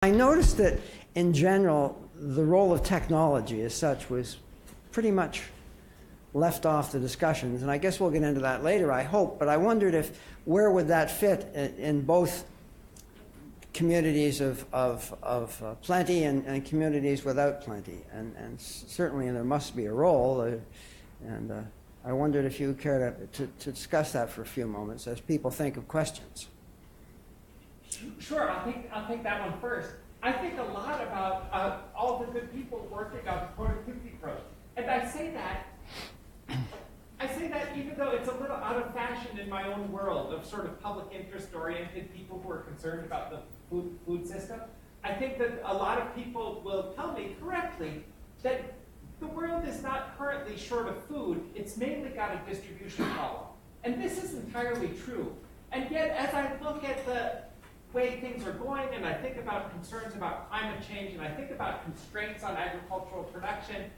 I noticed that in general, the role of technology as such was pretty much left off the discussions, and I guess we'll get into that later, I hope, but I wondered where would that fit in both communities of plenty and communities without plenty, and certainly there must be a role, and I wondered if you care to discuss that for a few moments as people think of questions. Sure, I'll take that one first. I think a lot about all the good people working on productivity growth. And I say that even though it's a little out of fashion in my own world of sort of public interest-oriented people who are concerned about the food system. I think that a lot of people will tell me correctly that the world is not currently short of food, it's mainly got a distribution problem. And this is entirely true. And yet, as I look at the way things are going, and I think about concerns about climate change, and I think about constraints on agricultural production,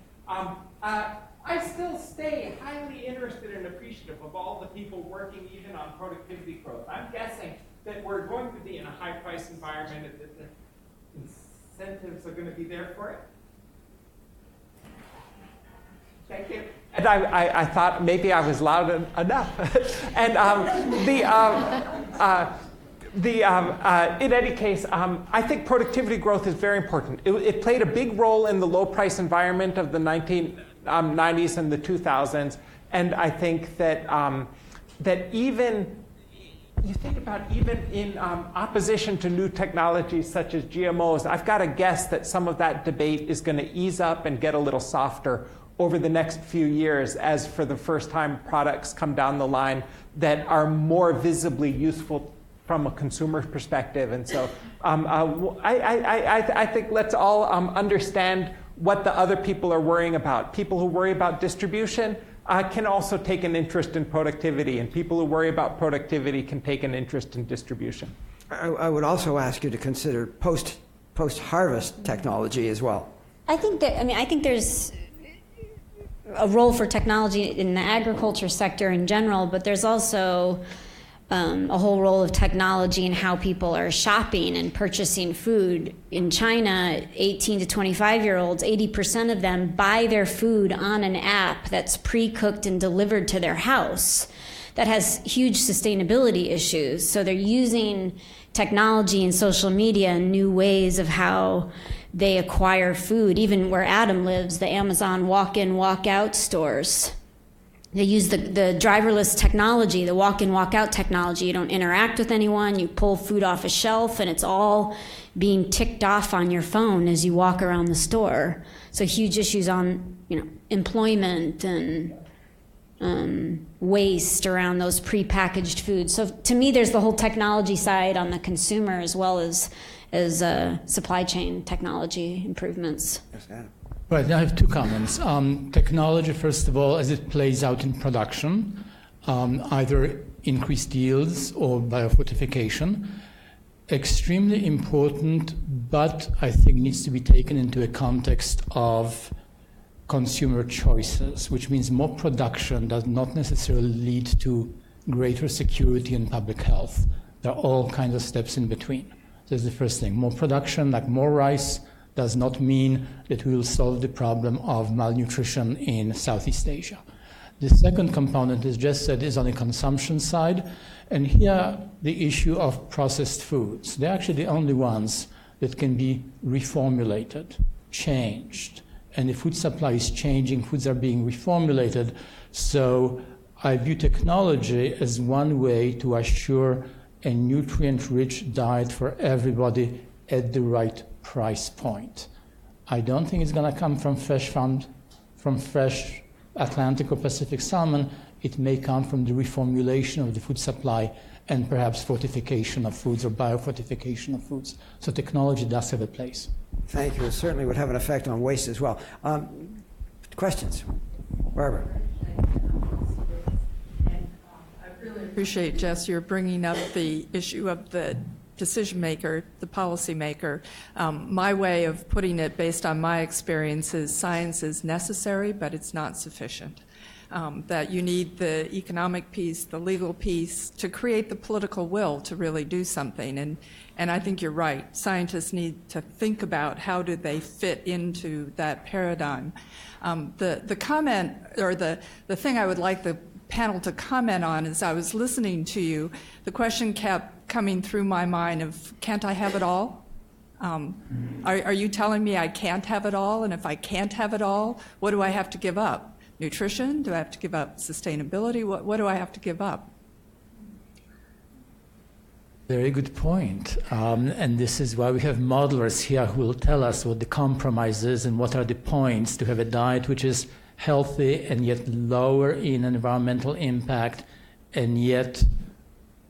I still stay highly interested and appreciative of all the people working even on productivity growth. I'm guessing that we're going to be in a high-price environment, and that the incentives are going to be there for it. Thank you. And I thought maybe I was loud enough. And in any case, I think productivity growth is very important. It played a big role in the low-price environment of the 1990s and the 2000s, and I think that that even you think about even in opposition to new technologies such as GMOs, I've got to guess that some of that debate is going to ease up and get a little softer over the next few years as for the first time products come down the line that are more visibly useful from a consumer perspective. And so I think let's all understand what the other people are worrying about. People who worry about distribution can also take an interest in productivity, and people who worry about productivity can take an interest in distribution. I would also ask you to consider post-harvest technology as well. I think there's a role for technology in the agriculture sector in general, but there's also a whole role of technology in how people are shopping and purchasing food. In China, 18 to 25-year-olds, 80% of them buy their food on an app that's pre-cooked and delivered to their house. That has huge sustainability issues. So they're using technology and social media and new ways of how they acquire food. Even where Adam lives, the Amazon walk-in, walk-out stores. They use the driverless technology, the walk-in, walk-out technology. You don't interact with anyone. You pull food off a shelf, and it's all being ticked off on your phone as you walk around the store. So huge issues on, employment and waste around those prepackaged foods. So to me, there's the whole technology side on the consumer as well as supply chain technology improvements. Yes, Adam. Right, I have two comments. Technology, first of all, as it plays out in production, either increased yields or biofortification, extremely important, but I think needs to be taken into a context of consumer choices, which means more production does not necessarily lead to greater security and public health. There are all kinds of steps in between. That's the first thing. More production, like more rice, does not mean that we will solve the problem of malnutrition in Southeast Asia. The second component, as Jess said, is on the consumption side. And here, the issue of processed foods. They're actually the only ones that can be reformulated, changed. And the food supply is changing, foods are being reformulated. So I view technology as one way to assure a nutrient-rich diet for everybody at the right price point. I don't think it's going to come from fresh Atlantic or Pacific salmon. It may come from the reformulation of the food supply and perhaps fortification of foods or biofortification of foods. So technology does have a place. Thank you. It certainly would have an effect on waste as well. Questions? Barbara. I really appreciate, Jess, you're bringing up the issue of the decision maker, the policy maker. My way of putting it based on my experience is science is necessary, but it's not sufficient. that you need the economic piece, the legal piece, to create the political will to really do something. And I think you're right. Scientists need to think about how do they fit into that paradigm. The comment, or the thing I would like the panel to comment on, as I was listening to you, the question kept coming through my mind of, can't I have it all? Are you telling me I can't have it all? And if I can't have it all, what do I have to give up? Nutrition? Do I have to give up sustainability? What do I have to give up? Very good point. And this is why we have modelers here who will tell us what the compromise is and what are the points to have a diet which is healthy and yet lower in environmental impact and yet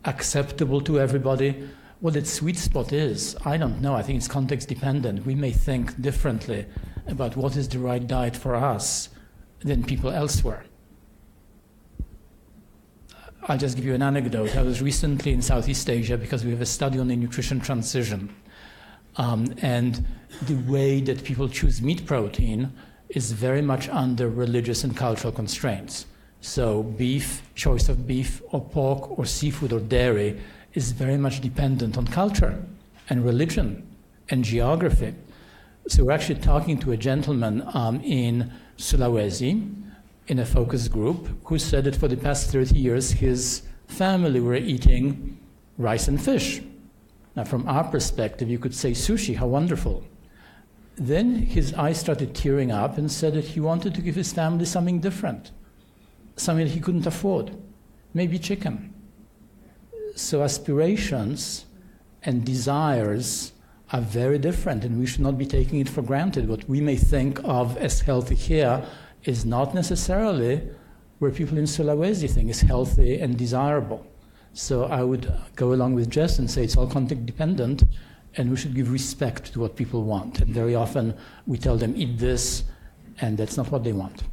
acceptable to everybody. What its sweet spot is, I don't know. I think it's context dependent. We may think differently about what is the right diet for us than people elsewhere. I'll just give you an anecdote. I was recently in Southeast Asia because we have a study on the nutrition transition. And the way that people choose meat protein is very much under religious and cultural constraints. So beef, choice of beef or pork or seafood or dairy is very much dependent on culture and religion and geography. So we're actually talking to a gentleman in Sulawesi, in a focus group, who said that for the past 30 years his family were eating rice and fish. Now from our perspective you could say sushi, how wonderful. Then his eyes started tearing up and said that he wanted to give his family something different, something that he couldn't afford, maybe chicken. So aspirations and desires are very different, and we should not be taking it for granted. What we may think of as healthy here is not necessarily where people in Sulawesi think is healthy and desirable. So I would go along with Jess and say it's all context dependent, and we should give respect to what people want. And very often we tell them, eat this, and that's not what they want.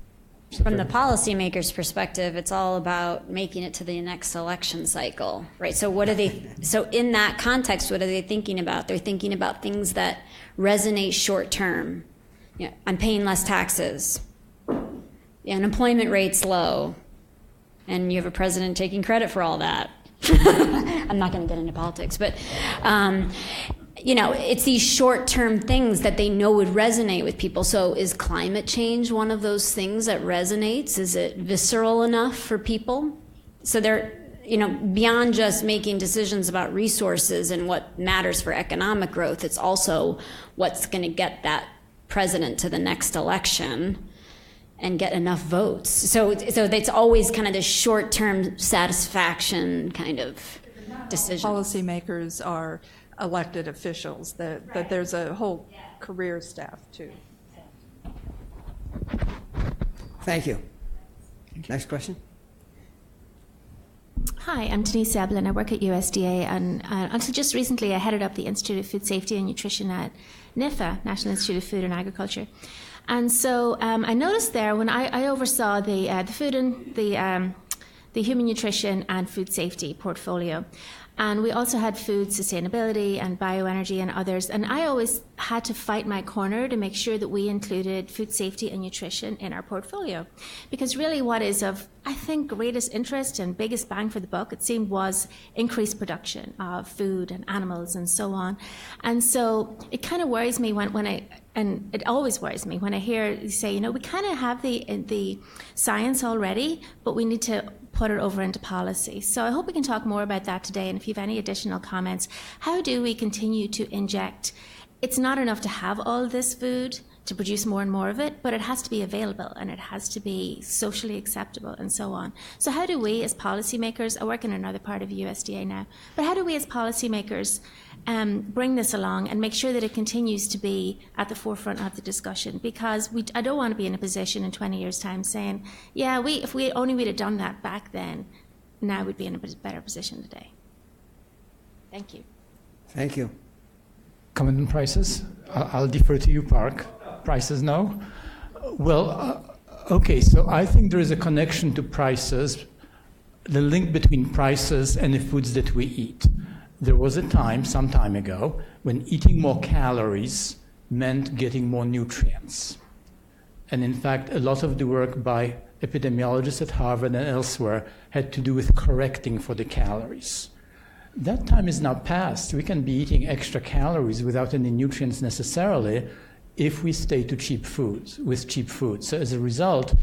So from the policymaker's perspective, it's all about making it to the next election cycle, right? So what are they? So in that context, what are they thinking about? They're thinking about things that resonate short term. You know, I'm paying less taxes. The unemployment rate's low, and you have a president taking credit for all that. I'm not going to get into politics, but you know, it's these short-term things that they know would resonate with people. So is climate change one of those things that resonates? Is it visceral enough for people? So they're, you know, beyond just making decisions about resources and what matters for economic growth, it's also what's going to get that president to the next election and get enough votes. So it's always kind of this short-term satisfaction kind of decision. Policymakers are elected officials, that there's a whole career staff too. Thank you. Next question. Hi, I'm Denise Zeblin. I work at USDA, and also just recently I headed up the Institute of Food Safety and Nutrition at NIFA, National Institute of Food and Agriculture. And so I noticed there when I oversaw the food and the human nutrition and food safety portfolio. And we also had food sustainability and bioenergy and others. And I always had to fight my corner to make sure that we included food safety and nutrition in our portfolio. Because really what is of, I think, greatest interest and biggest bang for the buck, it seemed, was increased production of food and animals and so on. And so it kind of worries me and it always worries me when I hear you say, you know, we kind of have the science already, but we need to put it over into policy. So I hope we can talk more about that today. And if you have any additional comments, how do we continue to inject? It's not enough to have all this food to produce more and more of it, but it has to be available and it has to be socially acceptable and so on. So how do we as policymakers, I work in another part of USDA now, but how do we as policymakers bring this along and make sure that it continues to be at the forefront of the discussion? Because I don't want to be in a position in 20 years' time saying, yeah, if we only would have done that back then, now we'd be in a better position today. Thank you. Thank you. Comment on prices? I'll defer to you, Park. Prices, no? Well, okay, so I think there is a connection to prices, the link between prices and the foods that we eat. There was a time, some time ago, when eating more calories meant getting more nutrients. And in fact, a lot of the work by epidemiologists at Harvard and elsewhere had to do with correcting for the calories. That time is now past. We can be eating extra calories without any nutrients necessarily if we stay to cheap foods, with cheap foods. So as a result,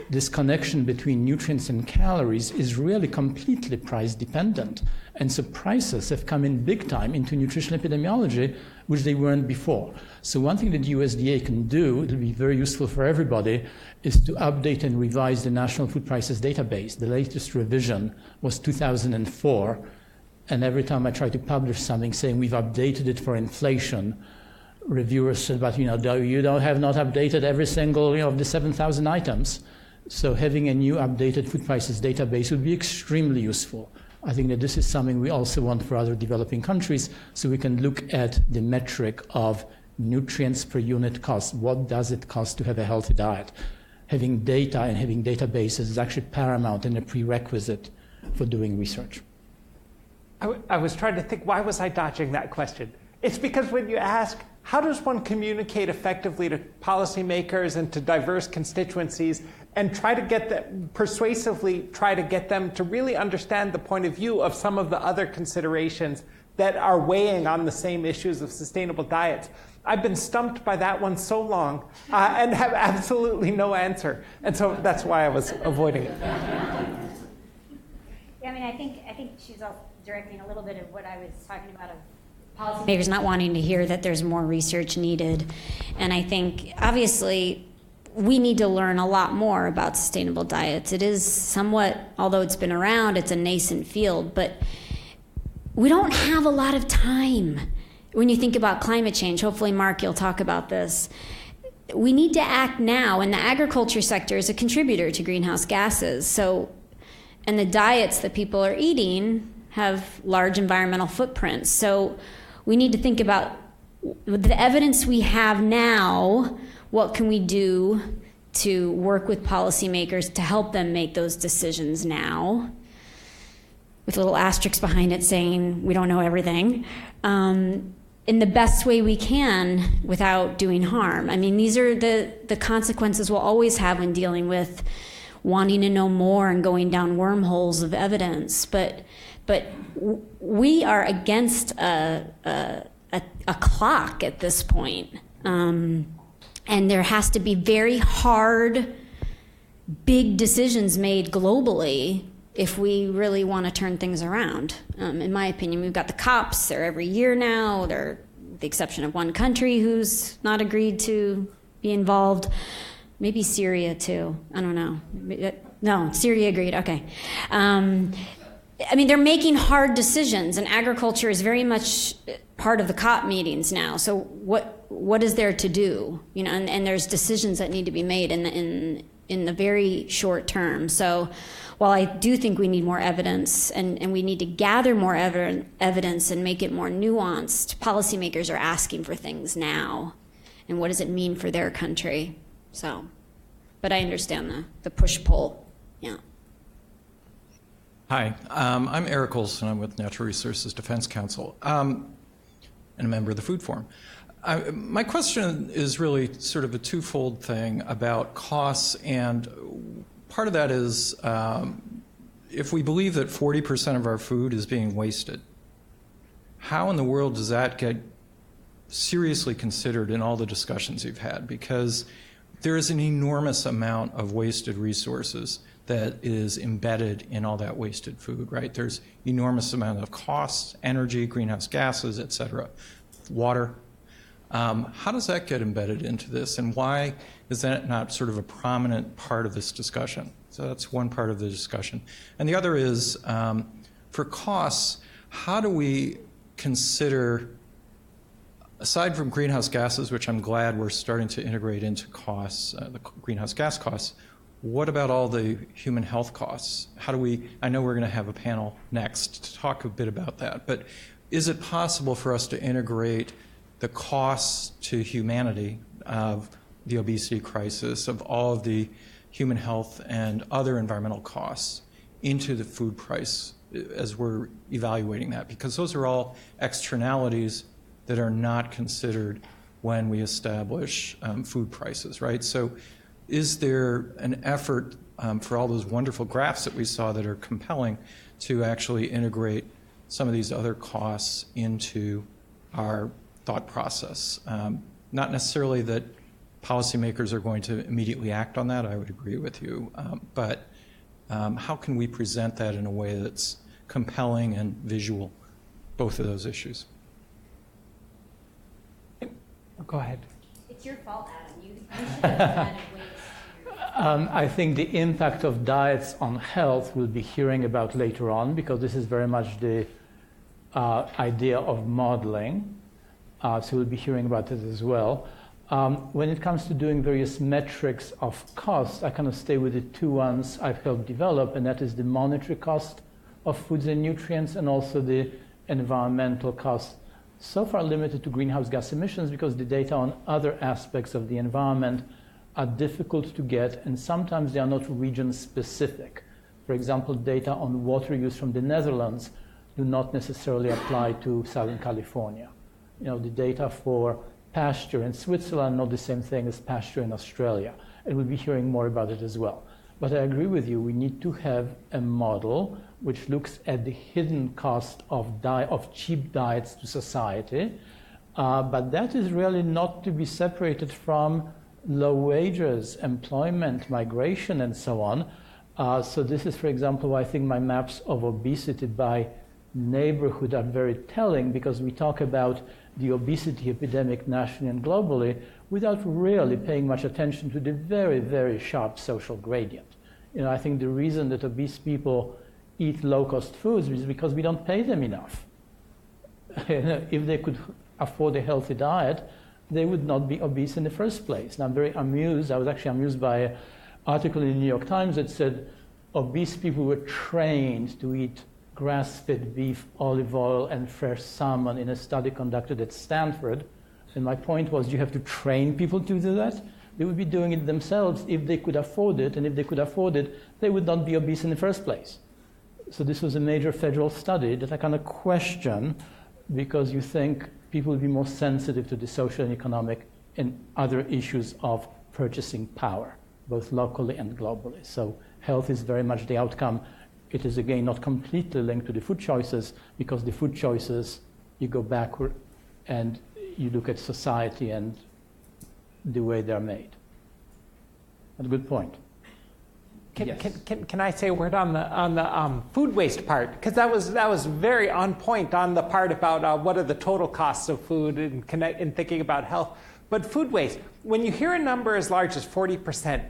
this connection between nutrients and calories is really completely price dependent. And so prices have come in big time into nutrition epidemiology, which they weren't before. So one thing that USDA can do, it'll be very useful for everybody, is to update and revise the National Food Prices Database. The latest revision was 2004. And every time I try to publish something saying we've updated it for inflation, reviewers said, but you have not updated every single of the 7,000 items. So having a new updated food prices database would be extremely useful. I think that this is something we also want for other developing countries, so we can look at the metric of nutrients per unit cost. What does it cost to have a healthy diet? Having data and having databases is actually paramount and a prerequisite for doing research. I was trying to think, why was I dodging that question? It's because when you ask, how does one communicate effectively to policymakers and to diverse constituencies and persuasively try to get them to really understand the point of view of some of the other considerations that are weighing on the same issues of sustainable diets? I've been stumped by that one so long and have absolutely no answer. And so that's why I was avoiding it. Yeah, I mean, I think she's also directing a little bit of what I was talking about of policymakers not wanting to hear that there's more research needed. And I think, obviously, we need to learn a lot more about sustainable diets. It is somewhat, although it's been around, it's a nascent field, but we don't have a lot of time. When you think about climate change, hopefully, Mark, you'll talk about this. We need to act now, and the agriculture sector is a contributor to greenhouse gases. And the diets that people are eating have large environmental footprints. So we need to think about the evidence we have now, what can we do to work with policymakers to help them make those decisions now, with little asterisks behind it saying we don't know everything, in the best way we can without doing harm. I mean, these are the consequences we'll always have when dealing with wanting to know more and going down wormholes of evidence. But we are against a clock at this point. And there has to be very hard, big decisions made globally if we really want to turn things around. In my opinion, we've got the COPs, they're every year now. They're the exception of one country who's not agreed to be involved. Maybe Syria too. I don't know. No, Syria agreed. Okay. I mean, they're making hard decisions, and agriculture is very much part of the COP meetings now. So what is there to do? You know, and there's decisions that need to be made in the very short term. So while I do think we need more evidence and we need to gather more evidence and make it more nuanced, policymakers are asking for things now. And what does it mean for their country? So, but I understand the push-pull, yeah. Hi, I'm Eric Olson. I'm with Natural Resources Defense Council and a member of the Food Forum. My question is really sort of a twofold thing about costs, and part of that is if we believe that 40% of our food is being wasted, how in the world does that get seriously considered in all the discussions you've had? Because there is an enormous amount of wasted resources that is embedded in all that wasted food, right? There's enormous amount of costs, energy, greenhouse gases, et cetera, water. How does that get embedded into this, and why is that not sort of a prominent part of this discussion? So that's one part of the discussion. And the other is, for costs, how do we consider, aside from greenhouse gases, which I'm glad we're starting to integrate into costs, the greenhouse gas costs, what about all the human health costs? How do we, I know we're going to have a panel next to talk a bit about that, but is it possible for us to integrate the costs to humanity of the obesity crisis, of all of the human health and other environmental costs into the food price as we're evaluating that? Because those are all externalities that are not considered when we establish food prices, right? So is there an effort for all those wonderful graphs that we saw that are compelling to actually integrate some of these other costs into our thought process? Not necessarily that policymakers are going to immediately act on that, I would agree with you, but how can we present that in a way that's compelling and visual, both of those issues? Go ahead. It's your fault, Adam. You should have added ways to I think the impact of diets on health we'll be hearing about later on, because this is very much the idea of modeling. So we'll be hearing about it as well. When it comes to doing various metrics of cost, I kind of stay with the two ones I've helped develop, and that is the monetary cost of foods and nutrients and also the environmental cost. So far limited to greenhouse gas emissions because the data on other aspects of the environment are difficult to get, and sometimes they are not region specific. For example, data on water use from the Netherlands do not necessarily apply to Southern California. You know, the data for pasture in Switzerland not the same thing as pasture in Australia. And we'll be hearing more about it as well. But I agree with you, we need to have a model which looks at the hidden cost of cheap diets to society. But that is really not to be separated from low wages, employment, migration, and so on. So this is, for example, why I think my maps of obesity by neighborhood are very telling, because we talk about the obesity epidemic nationally and globally without really paying much attention to the very, very sharp social gradient. You know, I think the reason that obese people eat low-cost foods is because we don't pay them enough. If they could afford a healthy diet, they would not be obese in the first place. And I'm very amused. I was actually amused by an article in the New York Times that said obese people were trained to eat grass-fed beef, olive oil, and fresh salmon in a study conducted at Stanford. And my point was, you have to train people to do that? They would be doing it themselves if they could afford it, and if they could afford it, they would not be obese in the first place. So this was a major federal study that I kind of question, because you think people would be more sensitive to the social and economic and other issues of purchasing power, both locally and globally. So health is very much the outcome. It is, again, not completely linked to the food choices, because the food choices, you go backward and you look at society and the way they're made. That's a good point. Can I say a word on the food waste part? Because that was very on point on the part about what are the total costs of food and thinking about health. But food waste, when you hear a number as large as 40%,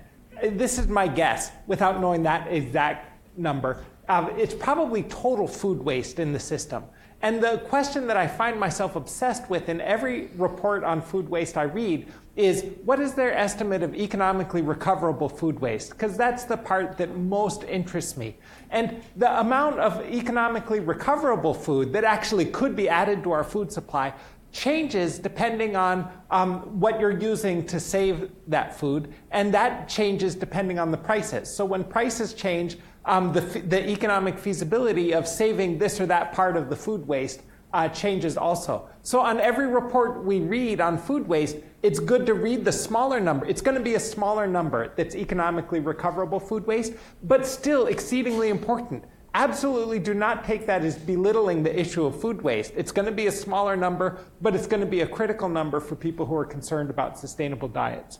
this is my guess, without knowing that exact number, it's probably total food waste in the system. And the question that I find myself obsessed with in every report on food waste I read is, what is their estimate of economically recoverable food waste? Because that's the part that most interests me. And the amount of economically recoverable food that actually could be added to our food supply changes depending on what you're using to save that food, and that changes depending on the prices. So when prices change, the economic feasibility of saving this or that part of the food waste changes also. So on every report we read on food waste, it's good to read the smaller number. It's going to be a smaller number that's economically recoverable food waste, but still exceedingly important. Absolutely do not take that as belittling the issue of food waste. It's going to be a smaller number, but it's going to be a critical number for people who are concerned about sustainable diets.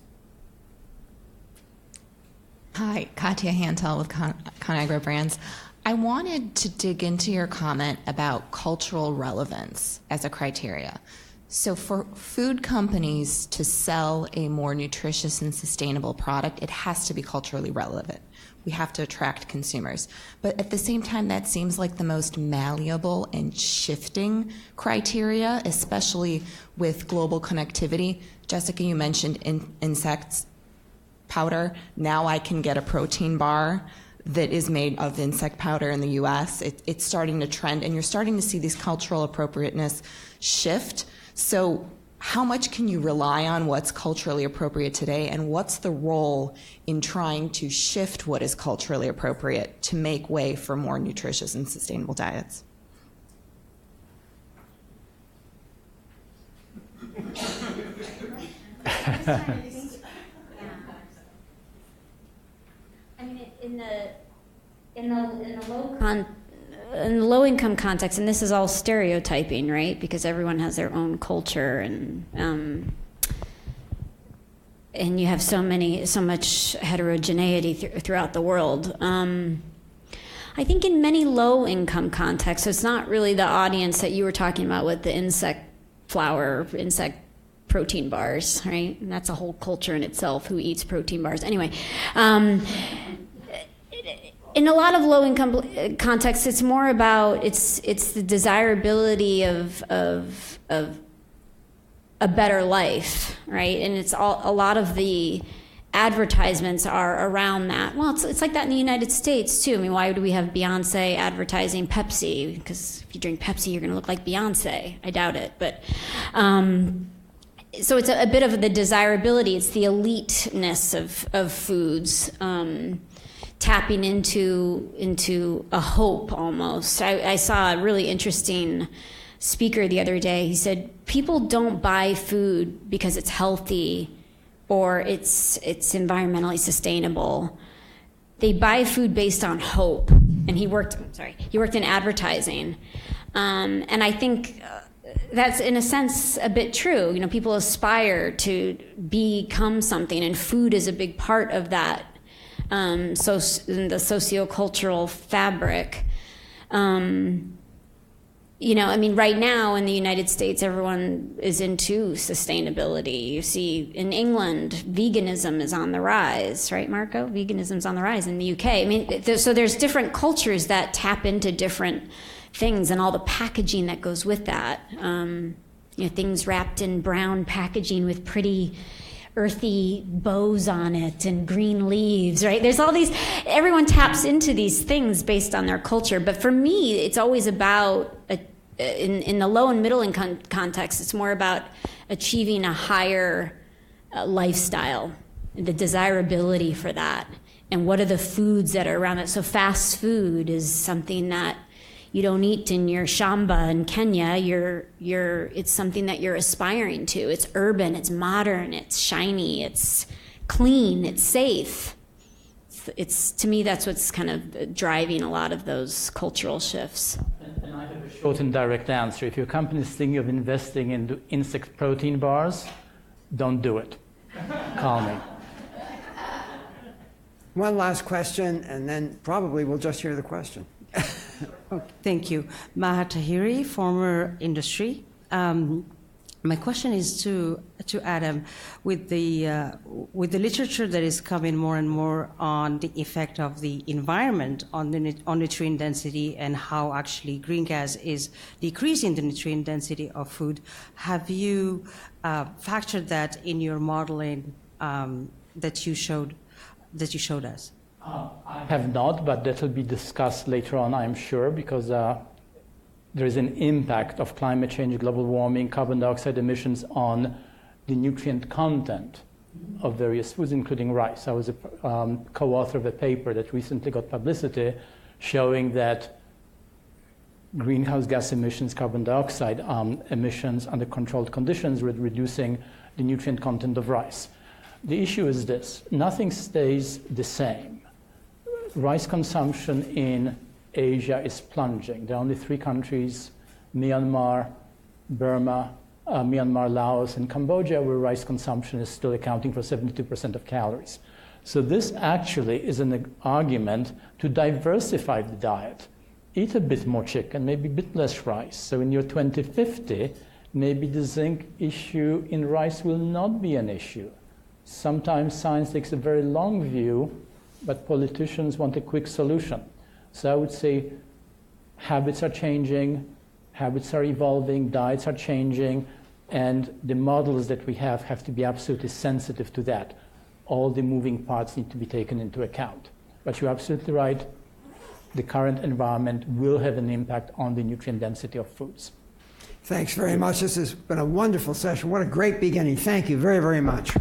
Hi, Katya Hantel with ConAgra Brands. I wanted to dig into your comment about cultural relevance as a criteria. So for food companies to sell a more nutritious and sustainable product, it has to be culturally relevant. We have to attract consumers. But at the same time, that seems like the most malleable and shifting criteria, especially with global connectivity. Jessica, you mentioned insects powder. Now I can get a protein bar that is made of insect powder in the US. It's starting to trend, and you're starting to see these cultural appropriateness shift. So how much can you rely on what's culturally appropriate today, and what's the role in trying to shift what is culturally appropriate to make way for more nutritious and sustainable diets? in the low income context, and this is all stereotyping, right? Because everyone has their own culture, and you have so much heterogeneity throughout the world. I think in many low income contexts, so it's not really the audience that you were talking about with the insect protein bars, right? And that's a whole culture in itself, who eats protein bars. Anyway, in a lot of low-income contexts, it's more about it's the desirability of a better life, right? And it's a lot of the advertisements are around that. Well, it's like that in the United States too. I mean, why do we have Beyonce advertising Pepsi? Because if you drink Pepsi, you're going to look like Beyonce. I doubt it, but. So it's a bit of the desirability. It's the eliteness of foods, tapping into a hope almost. I saw a really interesting speaker the other day. He said people don't buy food because it's healthy or it's environmentally sustainable. They buy food based on hope. And he worked in advertising, and I think. That's in a sense a bit true. You know, people aspire to become something, and food is a big part of that. In the sociocultural fabric. You know, I mean, right now in the United States, everyone is into sustainability. You see, in England, veganism is on the rise, right, Marco? Veganism's on the rise in the UK. I mean, so there's different cultures that tap into different things and all the packaging that goes with that. You know, things wrapped in brown packaging with pretty earthy bows on it and green leaves, right? There's all these, everyone taps into these things based on their culture. But for me, it's always about, in the low and middle income context, it's more about achieving a higher lifestyle, the desirability for that. And what are the foods that are around it? So fast food is something that you don't eat in your shamba in Kenya. It's something that you're aspiring to. It's urban, it's modern, it's shiny, it's clean, it's safe. It's to me, that's what's kind of driving a lot of those cultural shifts. And I have a short and direct answer. If your company is thinking of investing in insect protein bars, don't do it. Call me. One last question, and then probably we'll just hear the question. Okay, thank you. Maha Tahiri, former industry. My question is to Adam, with the literature that is coming more and more on the effect of the environment on nutrient density and how actually green gas is decreasing the nutrient density of food, have you factored that in your modeling that you showed us? I have not, but that will be discussed later on, I'm sure, because there is an impact of climate change, global warming, carbon dioxide emissions on the nutrient content of various foods, including rice. I was a co-author of a paper that recently got publicity showing that greenhouse gas emissions, carbon dioxide emissions under controlled conditions were reducing the nutrient content of rice. The issue is this: nothing stays the same. Rice consumption in Asia is plunging. There are only 3 countries, Myanmar, Burma, Laos, and Cambodia, where rice consumption is still accounting for 72% of calories. So this actually is an argument to diversify the diet. Eat a bit more chicken, maybe a bit less rice. So in your 2050, maybe the zinc issue in rice will not be an issue. Sometimes science takes a very long view, but politicians want a quick solution. So I would say habits are changing, habits are evolving, diets are changing, and the models that we have to be absolutely sensitive to that. All the moving parts need to be taken into account. But you're absolutely right, the current environment will have an impact on the nutrient density of foods. Thanks very much. This has been a wonderful session. What a great beginning. Thank you very, very much.